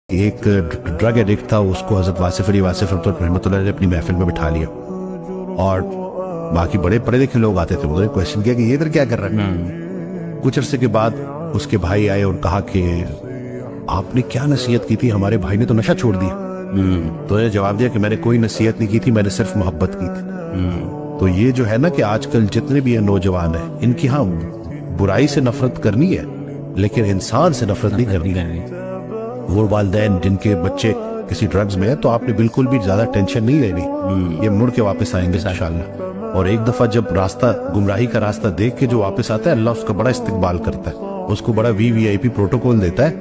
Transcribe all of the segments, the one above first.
ایک drug addict تھا، اس کو حضرت واصف علی واصف رحمۃ اللہ نے اپنی محفل میں بٹھا لیا، اور باقی بڑے پڑھے لکھے لوگ آتے تھے، انہوں نے کویشچن کیا کہ یہ ادھر کیا کر رہا ہے؟ کچھ عرصے کے بعد اس کے بھائی آئے اور کہا کہ آپ نے کیا نصیحت کی تھی، ہمارے بھائی نے تو نشہ چھوڑ دیا۔ تو انہوں نے جواب دیا کہ میں نے کوئی نصیحت نہیں کی تھی، میں نے صرف محبت کی تھی۔ تو یہ جو ہے نا کہ آج کل جتنے بھی نوجوان ہیں، ان کی ہاں برائی سے نفرت کرنی ہے لیکن انسان سے نفرت نہیں کرنی ہے۔ وہ والدین جن کے بچے کسی ڈرگز میں ہیں تو آپ نے بالکل بھی زیادہ ٹینشن نہیں لینی، یہ مڑ کے واپس آئیں گے انشاءاللہ۔ اور ایک دفعہ جب راستہ گمراہی کا راستہ دیکھ کے جو واپس آتا ہے، اللہ اس کا بڑا استقبال کرتا ہے، اس کو بڑا VIP پروٹوکول دیتا ہے،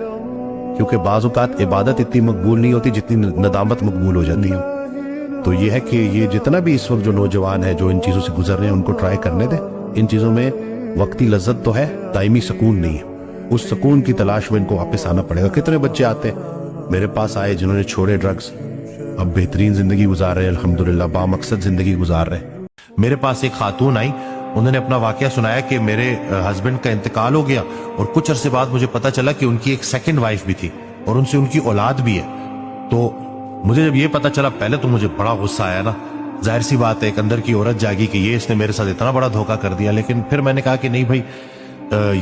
کیونکہ بعض اوقات عبادت اتنی مقبول نہیں ہوتی جتنی ندامت مقبول ہو جاتی ہے۔ تو یہ ہے کہ یہ جتنا بھی اس وقت جو نوجوان ہے جو ان چیزوں سے گزر رہے ہیں، ان کو ٹرائی کرنے دیں۔ ان چیزوں میں وقتی لذت تو ہے، دائمی سکون نہیں ہے، اس سکون کی تلاش میں ان کو واپس آنا پڑے گا۔ کتنے بچے آتے ہیں میرے پاس آئے جنہوں نے چھوڑے ڈرگز، اب بہترین زندگی گزار رہے ہیں، الحمدللہ بامقصد زندگی گزار رہے ہیں۔ میرے پاس ایک خاتون آئی، انہوں نے اپنا واقعہ سنایا کہ میرے ہسبینڈ کا انتقال ہو گیا اور کچھ عرصے بعد مجھے پتا چلا کہ ان کی ایک سیکنڈ وائف بھی تھی اور ان سے ان کی اولاد بھی ہے۔ تو مجھے جب یہ پتا چلا، پہلے تو مجھے بڑا غصہ آیا نا، ظاہر سی بات ہے ایک اندر کی عورت جاگی کہ یہ اس نے میرے ساتھ اتنا بڑا دھوکہ کر دیا۔ لیکن پھر میں نے کہا کہ نہیں بھائی،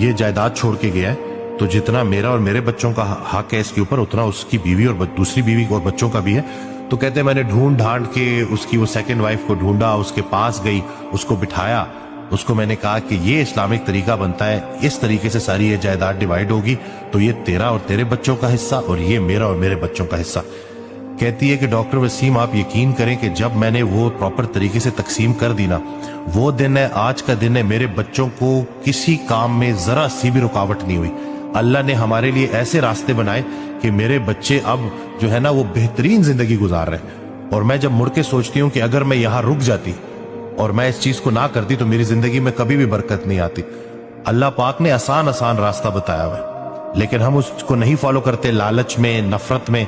یہ جائیداد چھوڑ کے گیا ہے تو جتنا میرا اور میرے بچوں کا حق ہے اس کے اوپر، اتنا اس کی بیوی اور دوسری بیوی اور بچوں کا بھی ہے۔ تو کہتے ہیں میں نے ڈھونڈ ڈھانڈ کے اس کی وہ سیکنڈ وائف کو ڈھونڈا، اس کے پاس گئی، اس کو بٹھایا، اس کو میں نے کہا کہ یہ اسلامک طریقہ بنتا ہے، اس طریقے سے ساری یہ جائیداد ڈیوائیڈ ہوگی، تو یہ تیرا اور تیرے بچوں کا حصہ اور یہ میرا اور میرے بچوں کا حصہ۔ کہتی ہے کہ ڈاکٹر وسیم آپ یقین کریں کہ جب میں نے وہ پراپر طریقے سے تقسیم کر دی نا، وہ دن ہے، آج کا دن ہے، میرے بچوں کو کسی کام میں ذرا سی بھی رکاوٹ نہیں ہوئی۔ اللہ نے ہمارے لیے ایسے راستے بنائے کہ میرے بچے اب جو ہے نا وہ بہترین زندگی گزار رہے ہیں۔ اور میں جب مڑ کے سوچتی ہوں کہ اگر میں یہاں رک جاتی اور میں اس چیز کو نہ کرتی تو میری زندگی میں کبھی بھی برکت نہیں آتی۔ اللہ پاک نے آسان راستہ بتایا ہوا ہے، لیکن ہم اس کو نہیں فالو کرتے، لالچ میں، نفرت میں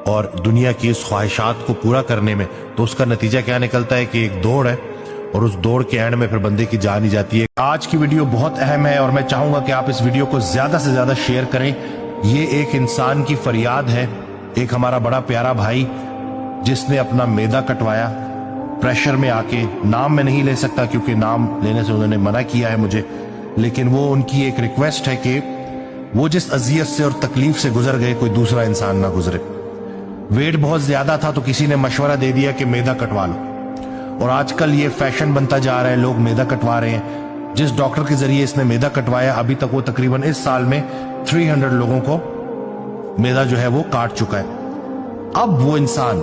اور دنیا کی اس خواہشات کو پورا کرنے میں۔ تو اس کا نتیجہ کیا نکلتا ہے کہ ایک دوڑ ہے، اور اس دوڑ کے اینڈ میں پھر بندے کی جان ہی جاتی ہے۔ آج کی ویڈیو بہت اہم ہے اور میں چاہوں گا کہ آپ اس ویڈیو کو زیادہ سے زیادہ شیئر کریں۔ یہ ایک انسان کی فریاد ہے، ایک ہمارا بڑا پیارا بھائی جس نے اپنا معدہ کٹوایا پریشر میں آ کے۔ نام میں نہیں لے سکتا کیونکہ نام لینے سے انہوں نے منع کیا ہے مجھے، لیکن وہ ان کی ایک ریکویسٹ ہے کہ وہ جس اذیت سے اور تکلیف سے گزر گئے کوئی دوسرا انسان نہ گزرے۔ ویٹ بہت زیادہ تھا تو کسی نے مشورہ دے دیا کہ معدہ کٹوا لو، اور آج کل یہ فیشن بنتا جا رہا ہے، لوگ معدہ کٹوا رہے ہیں۔ جس ڈاکٹر کے ذریعے اس نے معدہ کٹوایا، ابھی تک وہ تقریباً اس سال میں 300 لوگوں کو معدہ جو ہے وہ کاٹ چکا ہے۔ اب وہ انسان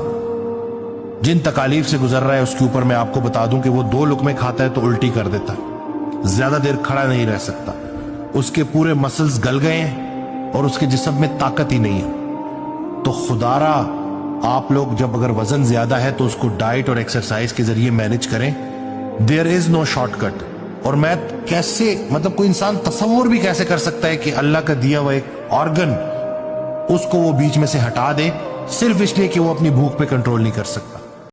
جن تکالیف سے گزر رہا ہے اس کے اوپر میں آپ کو بتا دوں کہ وہ 2 لقمے کھاتا ہے تو الٹی کر دیتا ہے، زیادہ دیر کھڑا نہیں رہ سکتا، اس کے پورے مسلز گل گئے ہیں اور اس کے جسم میں طاقت ہی نہیں ہے۔ تو خدا را آپ لوگ جب اگر وزن زیادہ ہے تو اس کو ڈائٹ اور ایکسرسائز کے ذریعے مینج کریں۔ دیر از نو شارٹ کٹ۔ اور میں کیسے، مطلب کوئی انسان تصور بھی کیسے کر سکتا ہے کہ اللہ کا دیا ہوا ایک آرگن اس کو وہ بیچ میں سے ہٹا دے صرف اس لیے کہ وہ اپنی بھوک پہ کنٹرول نہیں کر سکتا۔